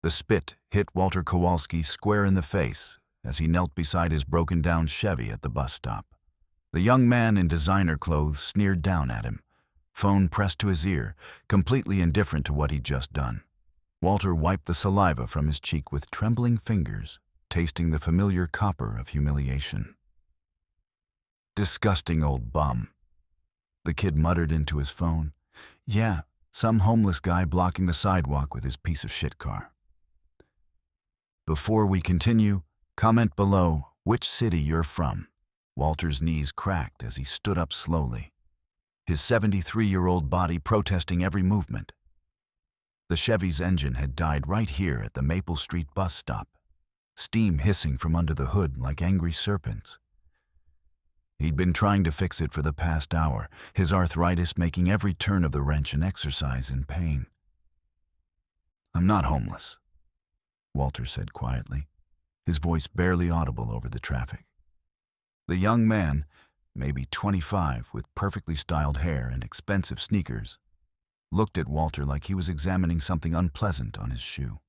The spit hit Walter Kowalski square in the face as he knelt beside his broken-down Chevy at the bus stop. The young man in designer clothes sneered down at him, phone pressed to his ear, completely indifferent to what he'd just done. Walter wiped the saliva from his cheek with trembling fingers, tasting the familiar copper of humiliation. "Disgusting old bum," the kid muttered into his phone. "Yeah, some homeless guy blocking the sidewalk with his piece of shit car." Before we continue, comment below which city you're from. Walter's knees cracked as he stood up slowly, his 73-year-old body protesting every movement. The Chevy's engine had died right here at the Maple Street bus stop, steam hissing from under the hood like angry serpents. He'd been trying to fix it for the past hour, his arthritis making every turn of the wrench an exercise in pain. "I'm not homeless," Walter said quietly, his voice barely audible over the traffic. The young man, maybe 25, with perfectly styled hair and expensive sneakers, looked at Walter like he was examining something unpleasant on his shoe.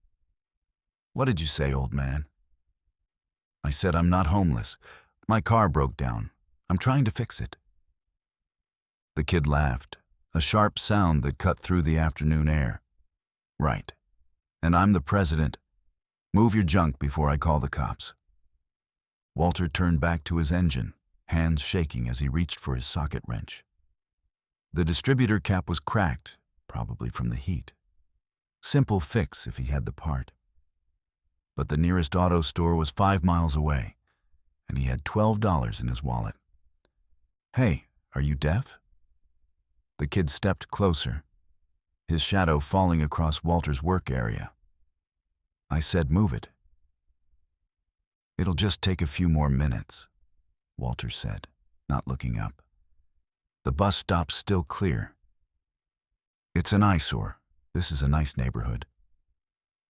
"What did you say, old man?" "I said I'm not homeless. My car broke down. I'm trying to fix it." The kid laughed, a sharp sound that cut through the afternoon air. "Right. And I'm the president. Move your junk before I call the cops." Walter turned back to his engine, hands shaking as he reached for his socket wrench. The distributor cap was cracked, probably from the heat. Simple fix if he had the part. But the nearest auto store was 5 miles away, and he had $12 in his wallet. "Hey, are you deaf?" The kid stepped closer, his shadow falling across Walter's work area. "I said move it." "It'll just take a few more minutes," Walter said, not looking up. The bus stop's still clear. "It's an eyesore. This is a nice neighborhood."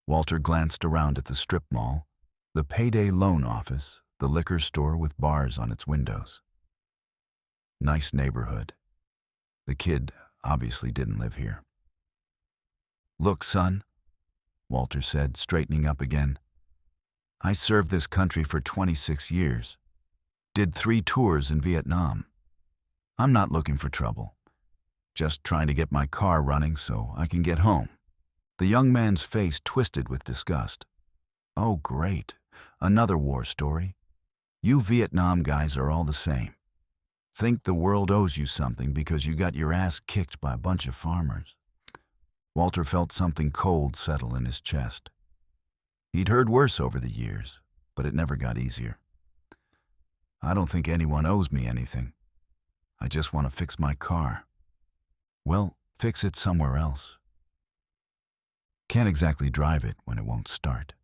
Walter glanced around at the strip mall, the payday loan office, the liquor store with bars on its windows. Nice neighborhood. The kid obviously didn't live here. "Look, son," Walter said, straightening up again. "I served this country for 26 years. Did 3 tours in Vietnam. I'm not looking for trouble. Just trying to get my car running so I can get home." The young man's face twisted with disgust. "Oh, great. Another war story. You Vietnam guys are all the same. Think the world owes you something because you got your ass kicked by a bunch of farmers." Walter felt something cold settle in his chest. He'd heard worse over the years, but it never got easier. "I don't think anyone owes me anything. I just want to fix my car." "Well, fix it somewhere else. Can't exactly drive it when it won't start."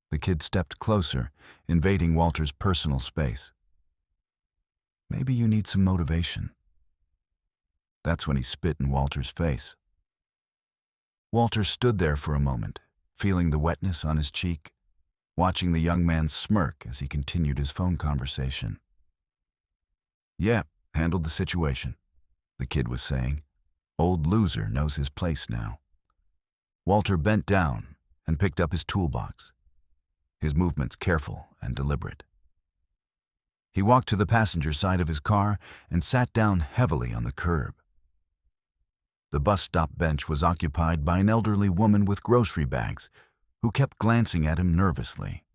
The kid stepped closer, invading Walter's personal space. "Maybe you need some motivation." That's when he spit in Walter's face. Walter stood there for a moment, feeling the wetness on his cheek, watching the young man smirk as he continued his phone conversation. "Yeah, handled the situation," the kid was saying. "Old loser knows his place now." Walter bent down and picked up his toolbox, his movements careful and deliberate. He walked to the passenger side of his car and sat down heavily on the curb. The bus stop bench was occupied by an elderly woman with grocery bags who kept glancing at him nervously.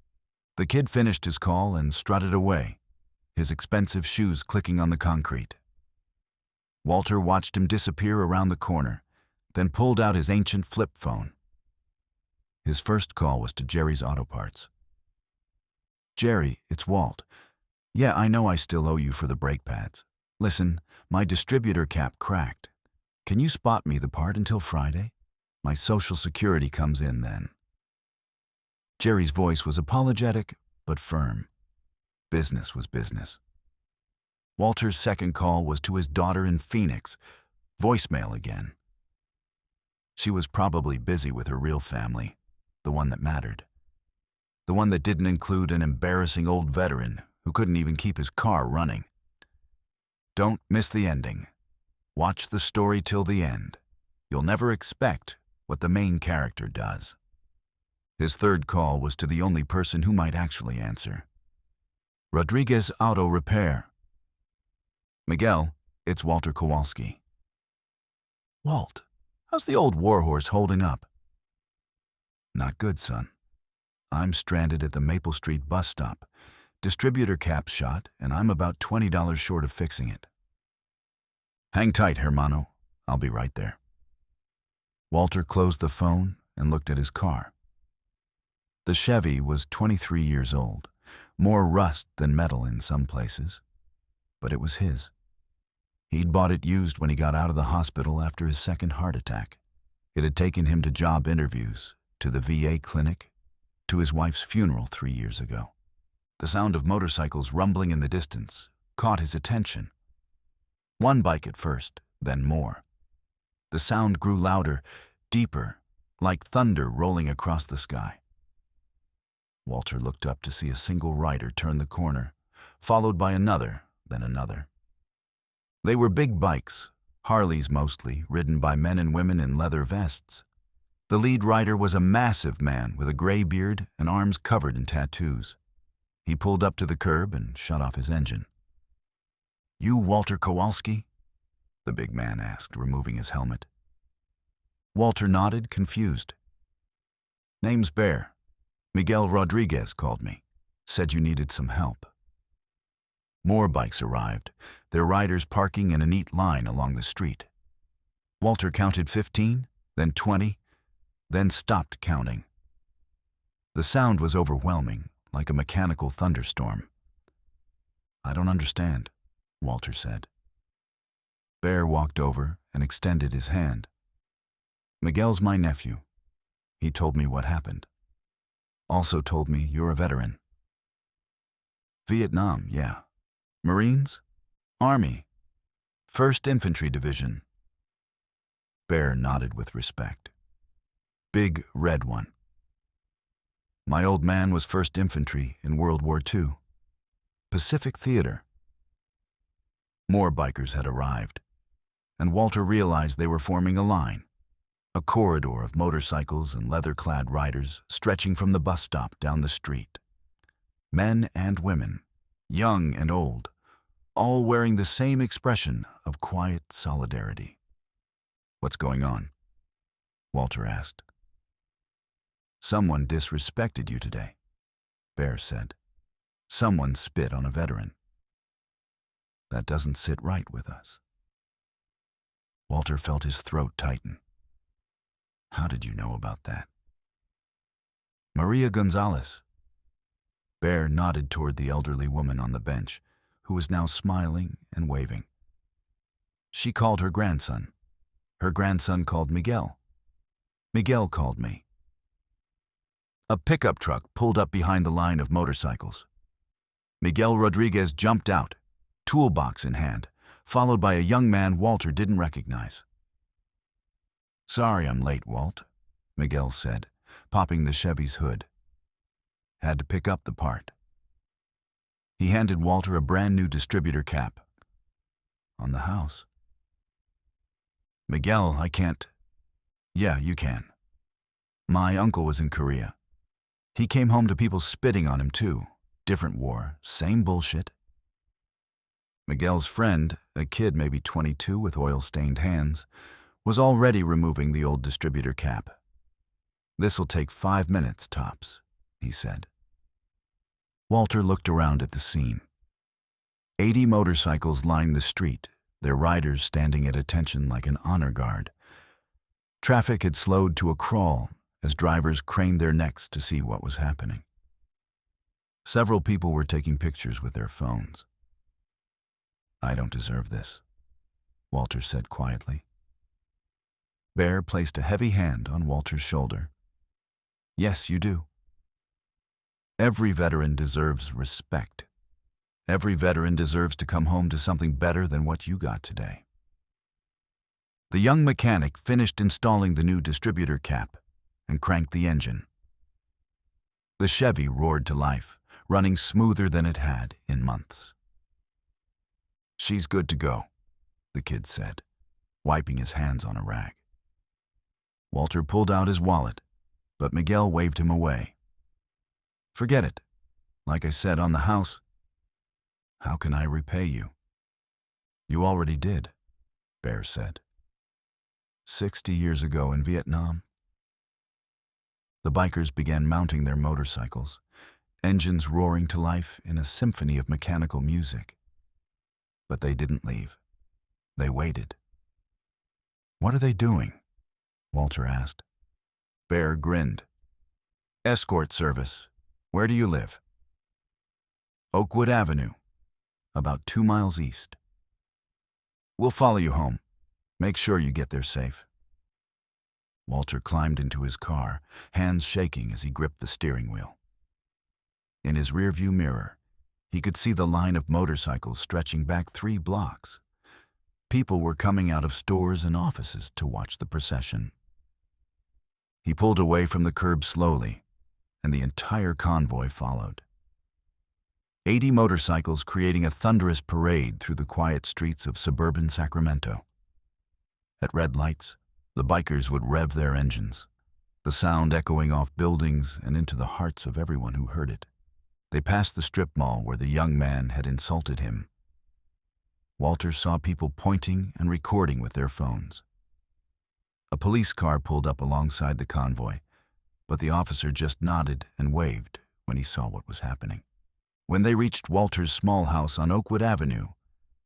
The kid finished his call and strutted away, his expensive shoes clicking on the concrete. Walter watched him disappear around the corner, then pulled out his ancient flip phone. His first call was to Jerry's Auto Parts. "Jerry, it's Walt. Yeah, I know I still owe you for the brake pads. Listen, my distributor cap cracked. Can you spot me the part until Friday? My Social Security comes in then." Jerry's voice was apologetic but firm. Business was business. Walter's second call was to his daughter in Phoenix. Voicemail again. She was probably busy with her real family, the one that mattered. The one that didn't include an embarrassing old veteran who couldn't even keep his car running. Don't miss the ending. Watch the story till the end. You'll never expect what the main character does. His third call was to the only person who might actually answer. Rodriguez Auto Repair. Miguel, it's Walter Kowalski. Walt, how's the old warhorse holding up? Not good, son. I'm stranded at the Maple Street bus stop. Distributor cap's shot, and I'm about $20 short of fixing it. Hang tight, hermano. I'll be right there. Walter closed the phone and looked at his car. The Chevy was 23 years old, more rust than metal in some places, but it was his. He'd bought it used when he got out of the hospital after his second heart attack. It had taken him to job interviews, to the VA clinic, to his wife's funeral 3 years ago. The sound of motorcycles rumbling in the distance caught his attention. One bike at first, then more. The sound grew louder, deeper, like thunder rolling across the sky. Walter looked up to see a single rider turn the corner, followed by another, then another. They were big bikes, Harleys mostly, ridden by men and women in leather vests. The lead rider was a massive man with a gray beard and arms covered in tattoos. He pulled up to the curb and shut off his engine. "You Walter Kowalski?" the big man asked, removing his helmet. Walter nodded, confused. "Name's Bear. Miguel Rodriguez called me. Said you needed some help." More bikes arrived, their riders parking in a neat line along the street. Walter counted 15, then 20, then stopped counting. The sound was overwhelming, like a mechanical thunderstorm. "I don't understand," Walter said. Bear walked over and extended his hand. "Miguel's my nephew. He told me what happened. Also told me you're a veteran." "Vietnam, yeah. Marines? Army. 1st Infantry Division." Bear nodded with respect. "Big red one. My old man was 1st Infantry in World War II. Pacific Theater." More bikers had arrived, and Walter realized they were forming a line, a corridor of motorcycles and leather-clad riders stretching from the bus stop down the street. Men and women, young and old, all wearing the same expression of quiet solidarity. "What's going on?" Walter asked. "Someone disrespected you today," Bear said. "Someone spit on a veteran. That doesn't sit right with us." Walter felt his throat tighten. "How did you know about that?" "Maria Gonzalez." Bear nodded toward the elderly woman on the bench, who was now smiling and waving. "She called her grandson. Her grandson called Miguel. Miguel called me." A pickup truck pulled up behind the line of motorcycles. Miguel Rodriguez jumped out, toolbox in hand, followed by a young man Walter didn't recognize. "Sorry I'm late, Walt," Miguel said, popping the Chevy's hood. "Had to pick up the part." He handed Walter a brand new distributor cap. "On the house." "Miguel, I can't." "Yeah, you can. My uncle was in Korea. He came home to people spitting on him too. Different war, same bullshit." Miguel's friend, a kid maybe 22 with oil-stained hands, was already removing the old distributor cap. "This'll take 5 minutes tops," he said. Walter looked around at the scene. 80 motorcycles lined the street, their riders standing at attention like an honor guard. Traffic had slowed to a crawl as drivers craned their necks to see what was happening. Several people were taking pictures with their phones. "I don't deserve this," Walter said quietly. Bear placed a heavy hand on Walter's shoulder. "Yes, you do. Every veteran deserves respect. Every veteran deserves to come home to something better than what you got today." The young mechanic finished installing the new distributor cap and cranked the engine. The Chevy roared to life, running smoother than it had in months. "She's good to go," the kid said, wiping his hands on a rag. Walter pulled out his wallet. But Miguel waved him away. Forget it. Like I said on the house, how can I repay you? You already did, Bear said. 60 years ago in Vietnam. The bikers began mounting their motorcycles, engines roaring to life in a symphony of mechanical music. But they didn't leave. They waited. What are they doing? Walter asked. Bear grinned. Escort service. Where do you live? Oakwood Avenue, about 2 miles east. We'll follow you home. Make sure you get there safe. Walter climbed into his car, hands shaking as he gripped the steering wheel. In his rearview mirror, he could see the line of motorcycles stretching back 3 blocks. People were coming out of stores and offices to watch the procession. He pulled away from the curb slowly, and the entire convoy followed. 80 motorcycles creating a thunderous parade through the quiet streets of suburban Sacramento. At red lights, the bikers would rev their engines, the sound echoing off buildings and into the hearts of everyone who heard it. They passed the strip mall where the young man had insulted him. Walter saw people pointing and recording with their phones. A police car pulled up alongside the convoy, but the officer just nodded and waved when he saw what was happening. When they reached Walter's small house on Oakwood Avenue,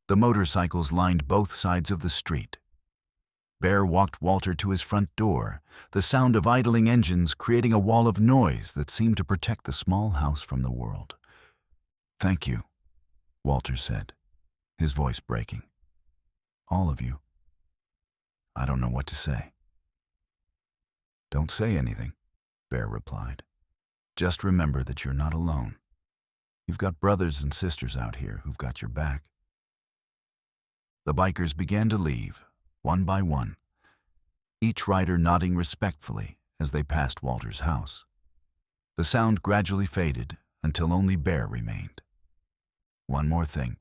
the motorcycles lined both sides of the street. Bear walked Walter to his front door, the sound of idling engines creating a wall of noise that seemed to protect the small house from the world. Thank you, Walter said, his voice breaking. All of you. I don't know what to say. Don't say anything, Bear replied. Just remember that you're not alone. You've got brothers and sisters out here who've got your back. The bikers began to leave, one by one, each rider nodding respectfully as they passed Walter's house. The sound gradually faded until only Bear remained. One more thing,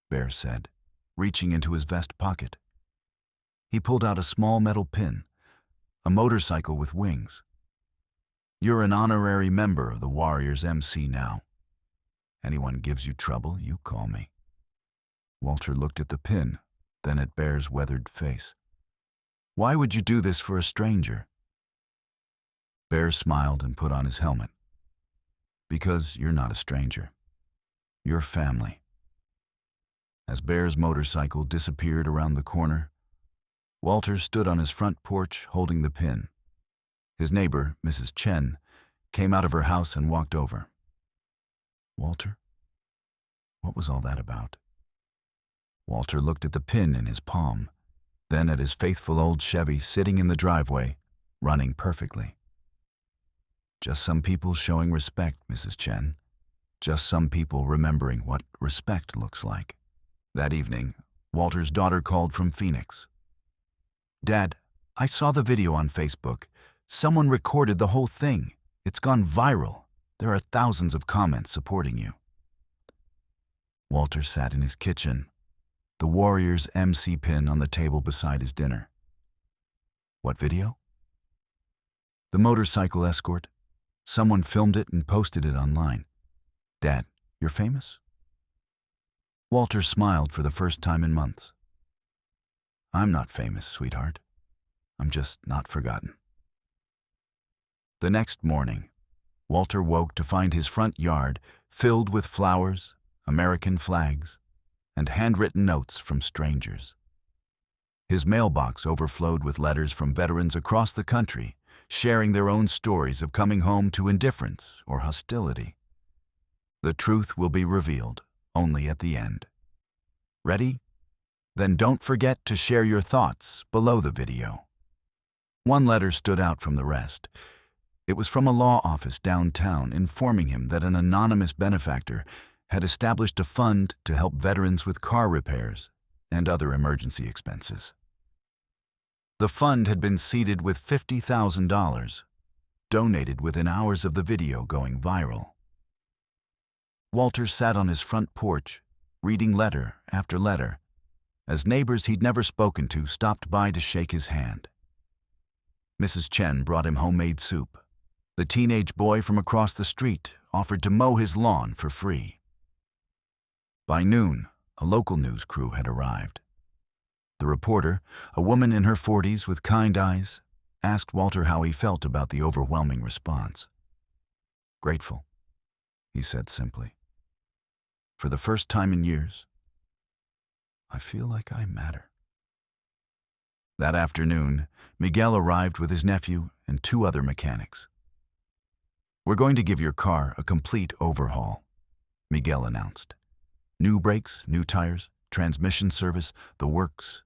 Bear said, reaching into his vest pocket. He pulled out a small metal pin, a motorcycle with wings. You're an honorary member of the Warriors MC now. Anyone gives you trouble, you call me. Walter looked at the pin, then at Bear's weathered face. Why would you do this for a stranger? Bear smiled and put on his helmet. Because you're not a stranger. You're family. As Bear's motorcycle disappeared around the corner, Walter stood on his front porch holding the pin. His neighbor, Mrs. Chen, came out of her house and walked over. Walter? What was all that about? Walter looked at the pin in his palm, then at his faithful old Chevy sitting in the driveway, running perfectly. Just some people showing respect, Mrs. Chen. Just some people remembering what respect looks like. That evening, Walter's daughter called from Phoenix. Dad, I saw the video on Facebook. Someone recorded the whole thing. It's gone viral. There are thousands of comments supporting you. Walter sat in his kitchen, the Warriors MC pin on the table beside his dinner. What video? The motorcycle escort. Someone filmed it and posted it online. Dad, you're famous? Walter smiled for the first time in months. I'm not famous, sweetheart. I'm just not forgotten. The next morning, Walter woke to find his front yard filled with flowers, American flags, and handwritten notes from strangers. His mailbox overflowed with letters from veterans across the country, sharing their own stories of coming home to indifference or hostility. The truth will be revealed only at the end. Ready? Then don't forget to share your thoughts below the video. One letter stood out from the rest. It was from a law office downtown informing him that an anonymous benefactor had established a fund to help veterans with car repairs and other emergency expenses. The fund had been seeded with $50,000, donated within hours of the video going viral. Walter sat on his front porch, reading letter after letter, as neighbors he'd never spoken to stopped by to shake his hand. Mrs. Chen brought him homemade soup, The teenage boy from across the street offered to mow his lawn for free. By noon, a local news crew had arrived. The reporter, a woman in her 40s with kind eyes, asked Walter how he felt about the overwhelming response. "Grateful," he said simply. "For the first time in years, I feel like I matter." That afternoon, Miguel arrived with his nephew and 2 other mechanics. "We're going to give your car a complete overhaul," Miguel announced. "New brakes, new tires, transmission service, the works."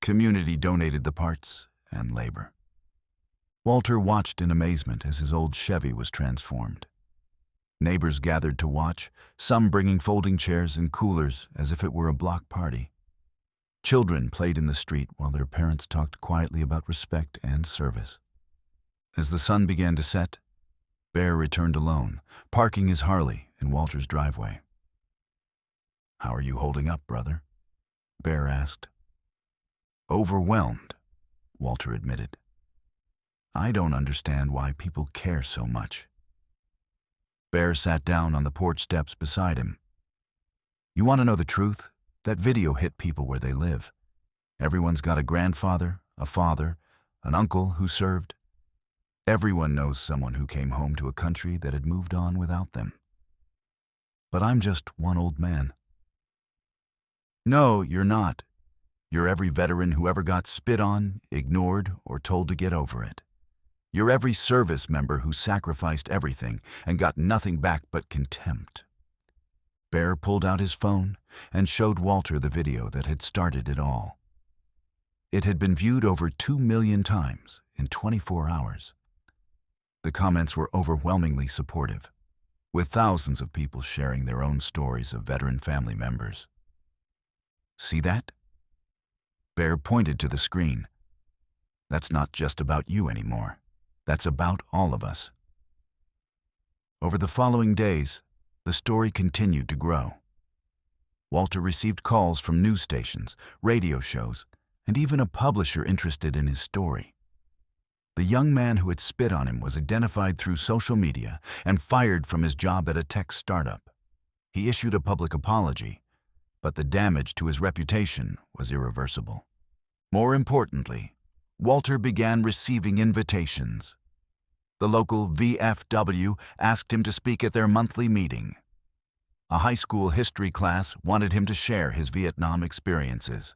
Community donated the parts and labor. Walter watched in amazement as his old Chevy was transformed. Neighbors gathered to watch, some bringing folding chairs and coolers as if it were a block party. Children played in the street while their parents talked quietly about respect and service. As the sun began to set, Bear returned alone, parking his Harley in Walter's driveway. "How are you holding up, brother?" Bear asked. "Overwhelmed," Walter admitted. "I don't understand why people care so much." Bear sat down on the porch steps beside him. "You want to know the truth? That video hit people where they live. Everyone's got a grandfather, a father, an uncle who served. Everyone knows someone who came home to a country that had moved on without them. But I'm just one old man." "No, you're not. You're every veteran who ever got spit on, ignored, or told to get over it. You're every service member who sacrificed everything and got nothing back but contempt." Bear pulled out his phone and showed Walter the video that had started it all. It had been viewed over 2 million times in 24 hours. The comments were overwhelmingly supportive, with thousands of people sharing their own stories of veteran family members. "See that?" Bear pointed to the screen. "That's not just about you anymore. That's about all of us." Over the following days, the story continued to grow. Walter received calls from news stations, radio shows, and even a publisher interested in his story. The young man who had spit on him was identified through social media and fired from his job at a tech startup. He issued a public apology, but the damage to his reputation was irreversible. More importantly, Walter began receiving invitations. The local VFW asked him to speak at their monthly meeting. A high school history class wanted him to share his Vietnam experiences.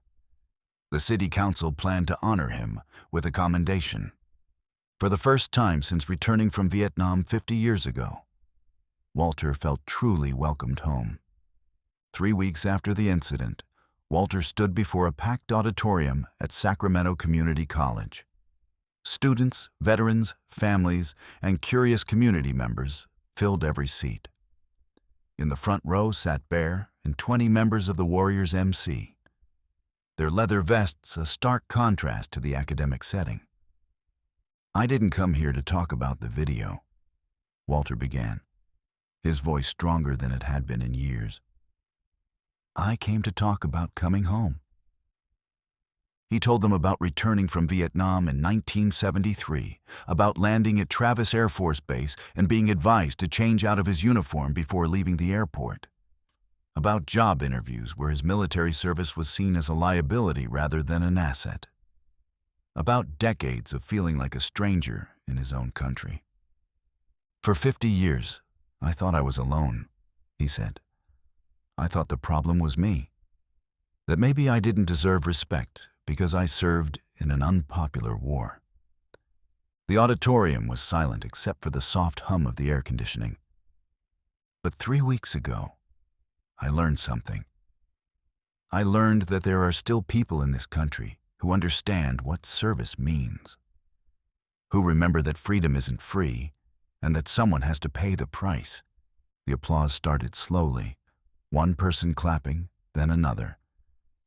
The city council planned to honor him with a commendation. For the first time since returning from Vietnam 50 years ago, Walter felt truly welcomed home. 3 weeks after the incident, Walter stood before a packed auditorium at Sacramento Community College. Students, veterans, families, and curious community members filled every seat. In the front row sat Bear and 20 members of the Warriors MC, their leather vests a stark contrast to the academic setting. "I didn't come here to talk about the video," Walter began, his voice stronger than it had been in years. "I came to talk about coming home." He told them about returning from Vietnam in 1973, about landing at Travis Air Force Base and being advised to change out of his uniform before leaving the airport, about job interviews where his military service was seen as a liability rather than an asset, about decades of feeling like a stranger in his own country. "For 50 years, I thought I was alone," he said. "I thought the problem was me, that maybe I didn't deserve respect because I served in an unpopular war." The auditorium was silent except for the soft hum of the air conditioning. "But 3 weeks ago, I learned something. I learned that there are still people in this country who understand what service means, who remember that freedom isn't free and that someone has to pay the price." The applause started slowly, one person clapping, then another,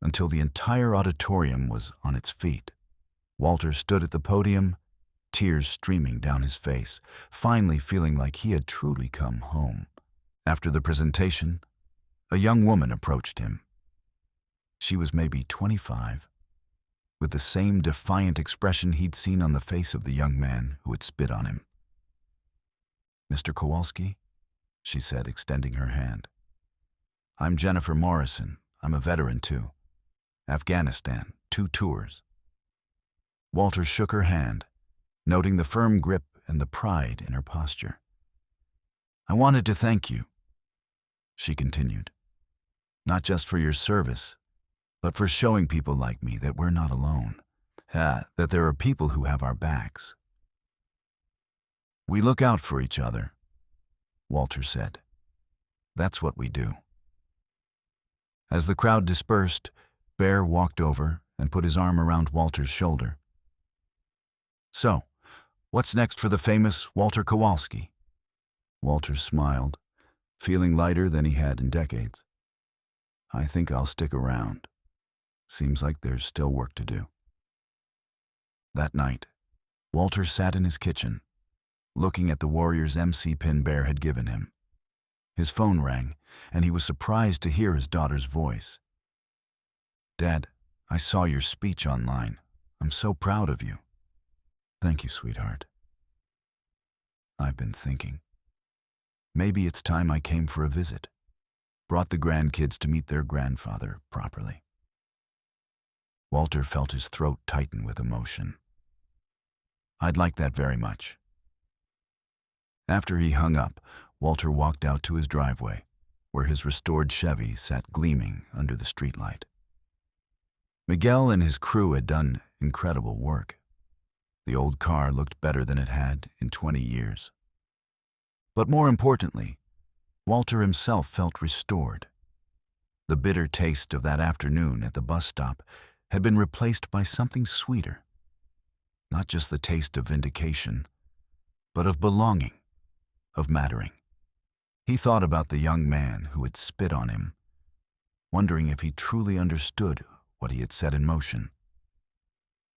until the entire auditorium was on its feet. Walter stood at the podium, tears streaming down his face, finally feeling like he had truly come home. After the presentation, a young woman approached him. She was maybe 25, with the same defiant expression he'd seen on the face of the young man who had spit on him. Mr. Kowalski, she said, extending her hand. I'm Jennifer Morrison. I'm a veteran too. Afghanistan, 2 tours. Walter shook her hand, noting the firm grip and the pride in her posture. I wanted to thank you, she continued, not just for your service, but for showing people like me that we're not alone, that there are people who have our backs. We look out for each other, Walter said. That's what we do. As the crowd dispersed, Bear walked over and put his arm around Walter's shoulder. So, what's next for the famous Walter Kowalski? Walter smiled, feeling lighter than he had in decades. I think I'll stick around. Seems like there's still work to do. That night, Walter sat in his kitchen, looking at the Warriors MC pin Bear had given him. His phone rang, and he was surprised to hear his daughter's voice. Dad, I saw your speech online. I'm so proud of you. Thank you, sweetheart. I've been thinking. Maybe it's time I came for a visit. Brought the grandkids to meet their grandfather properly. Walter felt his throat tighten with emotion. I'd like that very much. After he hung up, Walter walked out to his driveway, where his restored Chevy sat gleaming under the streetlight. Miguel and his crew had done incredible work. The old car looked better than it had in 20 years. But more importantly, Walter himself felt restored. The bitter taste of that afternoon at the bus stop had been replaced by something sweeter. Not just the taste of vindication, but of belonging, of mattering. He thought about the young man who had spit on him, wondering if he truly understood what he had set in motion.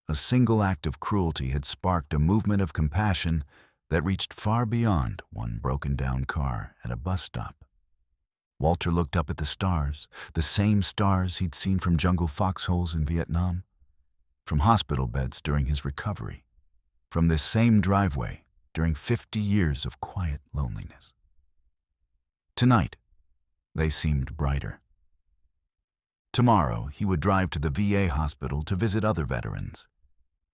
A single act of cruelty had sparked a movement of compassion that reached far beyond one broken-down car at a bus stop. Walter looked up at the stars, the same stars he'd seen from jungle foxholes in Vietnam, from hospital beds during his recovery, from this same driveway during 50 years of quiet loneliness. Tonight, they seemed brighter. Tomorrow, he would drive to the VA hospital to visit other veterans.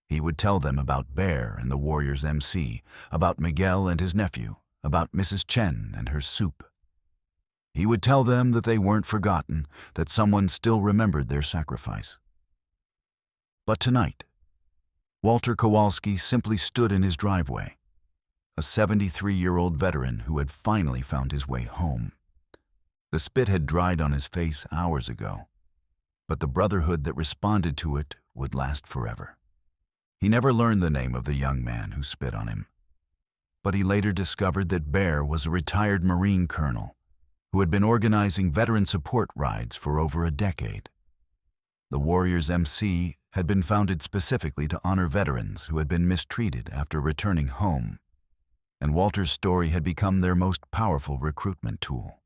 He would tell them about Bear and the Warriors MC, about Miguel and his nephew, about Mrs. Chen and her soup. He would tell them that they weren't forgotten, that someone still remembered their sacrifice. But tonight, Walter Kowalski simply stood in his driveway, a 73-year-old veteran who had finally found his way home. The spit had dried on his face hours ago, but the brotherhood that responded to it would last forever. He never learned the name of the young man who spit on him, but he later discovered that Bear was a retired Marine colonel who had been organizing veteran support rides for over a decade. The Warriors MC had been founded specifically to honor veterans who had been mistreated after returning home, and Walter's story had become their most powerful recruitment tool.